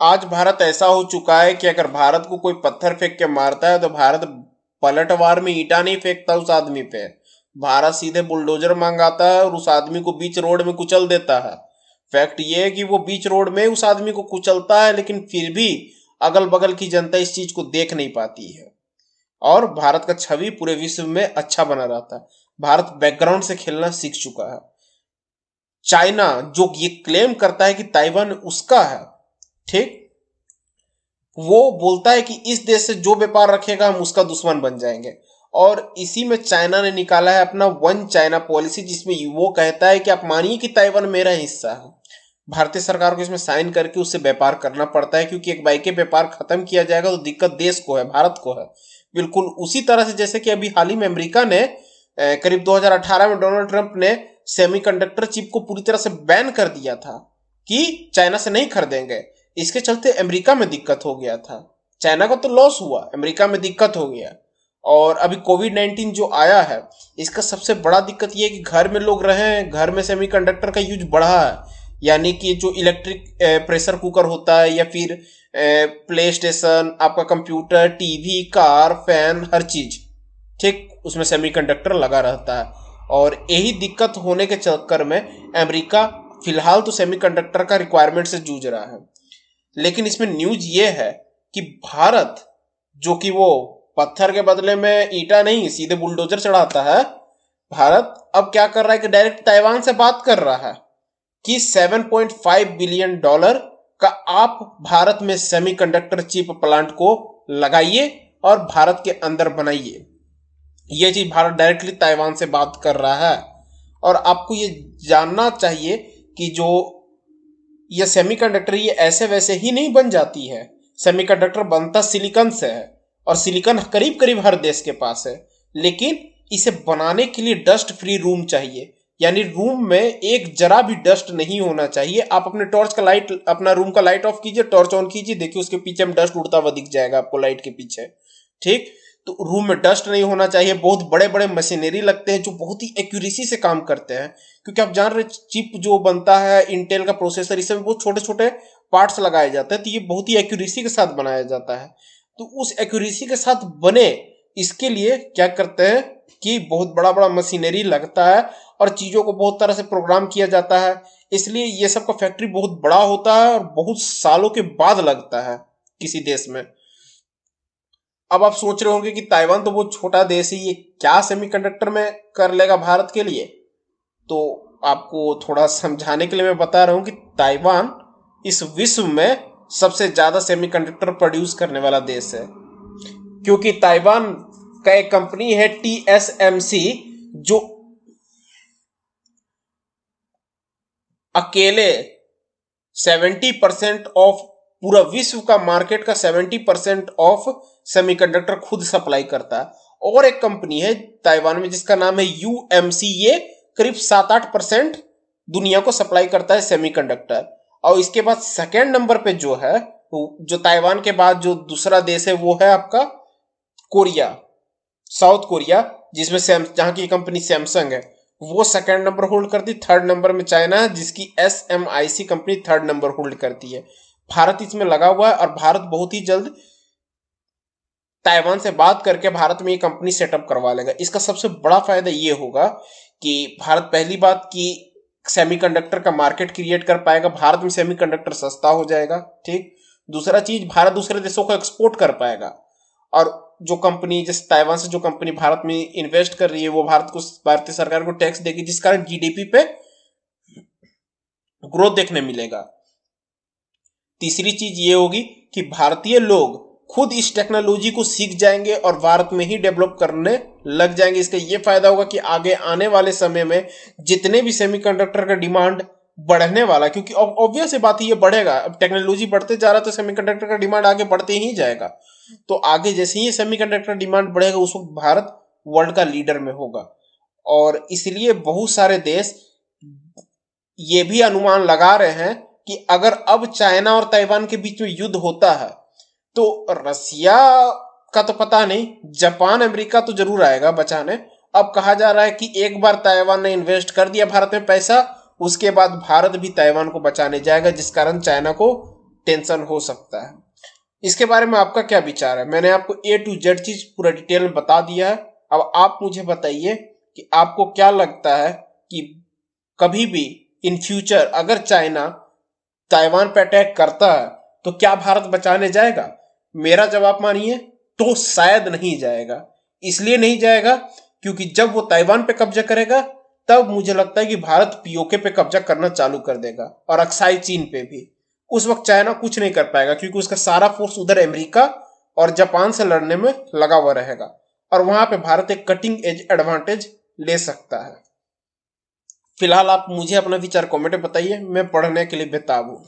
आज भारत ऐसा हो चुका है कि अगर भारत को कोई पत्थर फेंक के मारता है तो भारत पलटवार में ईंटा नहीं फेंकता उस आदमी पे। भारत सीधे बुलडोजर मंगाता है और उस आदमी को बीच रोड में कुचल देता है। फैक्ट ये है कि वो बीच रोड में उस आदमी को कुचलता है, लेकिन फिर भी अगल बगल की जनता इस चीज को देख नहीं पाती है और भारत का छवि पूरे विश्व में अच्छा बना रहता है। भारत बैकग्राउंड से खेलना सीख चुका है। चाइना जो ये क्लेम करता है कि ताइवान उसका है, ठीक, वो बोलता है कि इस देश से जो व्यापार रखेगा हम उसका दुश्मन बन जाएंगे। और इसी में चाइना ने निकाला है अपना वन चाइना पॉलिसी, जिसमें वो कहता है कि आप मानिए कि ताइवान मेरा हिस्सा है। भारतीय सरकार को इसमें साइन करके उससे व्यापार करना पड़ता है, क्योंकि एक बाई के व्यापार खत्म किया जाएगा तो दिक्कत देश को है, भारत को है। बिल्कुल उसी तरह से जैसे कि अभी हाल ही में अमेरिका ने करीब 2018 में डोनाल्ड ट्रंप ने सेमीकंडक्टर चिप को पूरी तरह से बैन कर दिया था कि चाइना से नहीं खरीदेंगे। इसके चलते अमेरिका में दिक्कत हो गया था। चाइना का तो लॉस हुआ, अमेरिका में दिक्कत हो गया। और अभी कोविड-19 जो आया है, इसका सबसे बड़ा दिक्कत ये है कि घर में लोग रहे हैं, घर में सेमीकंडक्टर का यूज बढ़ा है। यानी कि जो इलेक्ट्रिक प्रेशर कुकर होता है या फिर प्ले स्टेशन, आपका कंप्यूटर, टीवी, कार, फैन, हर चीज, ठीक, उसमें सेमीकंडक्टर लगा रहता है। और यही दिक्कत होने के चक्कर में अमेरिका फिलहाल तो सेमीकंडक्टर का रिक्वायरमेंट से जूझ रहा है। लेकिन इसमें न्यूज ये है कि भारत, जो कि वो पत्थर के बदले में ईंटा नहीं सीधे बुलडोजर चढ़ाता है, भारत अब क्या कर रहा है कि डायरेक्ट ताइवान से बात कर रहा है कि 7.5 बिलियन डॉलर का आप भारत में सेमीकंडक्टर चिप प्लांट को लगाइए और भारत के अंदर बनाइए। ये चीज भारत डायरेक्टली ताइवान से बात कर रहा है। और आपको ये जानना चाहिए कि जो ये सेमीकंडक्टर ये ऐसे वैसे ही नहीं बन जाती है। सेमीकंडक्टर बनता सिलिकॉन से है और सिलिकॉन करीब करीब हर देश के पास है। लेकिन इसे बनाने के लिए डस्ट फ्री रूम चाहिए, यानी रूम में एक जरा भी डस्ट नहीं होना चाहिए। आप अपने टॉर्च का लाइट, अपना रूम का लाइट ऑफ कीजिए, टॉर्च ऑन कीजिए, देखिए उसके पीछे में डस्ट उड़ता हुआ दिख जाएगा आपको लाइट के पीछे, ठीक। तो रूम में डस्ट नहीं होना चाहिए। बहुत बड़े बड़े मशीनरी लगते हैं जो बहुत ही एक्यूरेसी से काम करते हैं, क्योंकि आप जान रहे चिप जो बनता है इंटेल का प्रोसेसर, इसमें बहुत छोटे छोटे पार्ट्स लगाए जाते हैं, तो ये बहुत ही एक्यूरेसी के साथ बनाया जाता है। तो उस एक्यूरेसी के साथ बने, इसके लिए क्या करते हैं कि बहुत बड़ा बड़ा मशीनरी लगता है और चीजों को बहुत तरह से प्रोग्राम किया जाता है। इसलिए ये सब का फैक्ट्री बहुत बड़ा होता है और बहुत सालों के बाद लगता है किसी देश में। अब आप सोच रहे होंगे कि ताइवान तो बहुत छोटा देश है, ये क्या सेमीकंडक्टर में कर लेगा भारत के लिए। तो आपको थोड़ा समझाने के लिए मैं बता रहा हूं कि ताइवान इस विश्व में सबसे ज्यादा सेमीकंडक्टर प्रोड्यूस करने वाला देश है, क्योंकि ताइवान का एक कंपनी है TSMC, जो अकेले 70% ऑफ पूरा विश्व का मार्केट का 70% ऑफ सेमीकंडक्टर खुद सप्लाई करता है। और एक कंपनी है ताइवान में जिसका नाम है UMC, ये करीब 7-8% दुनिया को सप्लाई करता है सेमीकंडक्टर। और इसके बाद सेकेंड नंबर पे जो है, जो ताइवान के बाद जो दूसरा देश है वो है आपका कोरिया, साउथ कोरिया, जिसमें जहां की कंपनी सैमसंग है, वो सेकंड नंबर होल्ड करती। थर्ड नंबर में चाइना है जिसकी SMIC company third number hold करती है। भारत इसमें लगा हुआ है और भारत बहुत ही जल्द ताइवान से बात करके भारत में ये कंपनी सेटअप करवा लेगा। इसका सबसे बड़ा फायदा ये होगा कि भारत पहली बात की सेमीकंडक्टर का मार्केट क्रिएट कर पाएगा, भारत में सेमीकंडक्टर सस्ता हो जाएगा, ठीक। दूसरा चीज, भारत दूसरे देशों को एक्सपोर्ट कर पाएगा। और जो कंपनी, जैसे ताइवान से जो कंपनी भारत में इन्वेस्ट कर रही है, वो भारत को, भारतीय सरकार को टैक्स देगी, जिस कारण GDP पे ग्रोथ देखने मिलेगा। तीसरी चीज ये होगी कि भारतीय लोग खुद इस टेक्नोलॉजी को सीख जाएंगे और भारत में ही डेवलप करने लग जाएंगे। इसका ये फायदा होगा कि आगे आने वाले समय में जितने भी सेमीकंडक्टर का डिमांड बढ़ने वाला, क्योंकि ऑब्वियस बात है ये बढ़ेगा, अब टेक्नोलॉजी बढ़ते जा रहा है तो सेमीकंडक्टर का डिमांड आगे बढ़ते ही जाएगा। तो आगे जैसे ही सेमीकंडक्टर डिमांड बढ़ेगा उस वक्त भारत वर्ल्ड का लीडर में होगा। और इसलिए बहुत सारे देश ये भी अनुमान लगा रहे हैं कि अगर अब चाइना और ताइवान के बीच में युद्ध होता है तो रसिया का तो पता नहीं, जापान अमेरिका तो जरूर आएगा बचाने। अब कहा जा रहा है कि एक बार ताइवान ने इन्वेस्ट कर दिया भारत में पैसा, उसके बाद भारत भी ताइवान को बचाने जाएगा, जिस कारण चाइना को टेंशन हो सकता है। इसके बारे में आपका क्या विचार है? मैंने आपको A to Z चीज पूरा डिटेल में बता दिया है। अब आप मुझे बताइए कि आपको क्या लगता है कि कभी भी इन फ्यूचर अगर चाइना ताइवान पे अटैक करता है तो क्या भारत बचाने जाएगा? मेरा जवाब मानिए तो शायद नहीं जाएगा। इसलिए नहीं जाएगा क्योंकि जब वो ताइवान पे कब्जा करेगा तब मुझे लगता है कि भारत पीओके पे कब्जा करना चालू कर देगा और अक्साई चीन पे भी। उस वक्त चाइना कुछ नहीं कर पाएगा क्योंकि उसका सारा फोर्स उधर अमेरिका और जापान से लड़ने में लगा हुआ रहेगा और वहां पे भारत एक कटिंग एज एडवांटेज ले सकता है। फिलहाल आप मुझे अपना विचार कमेंट में बताइए, मैं पढ़ने के लिए बेताब हूं।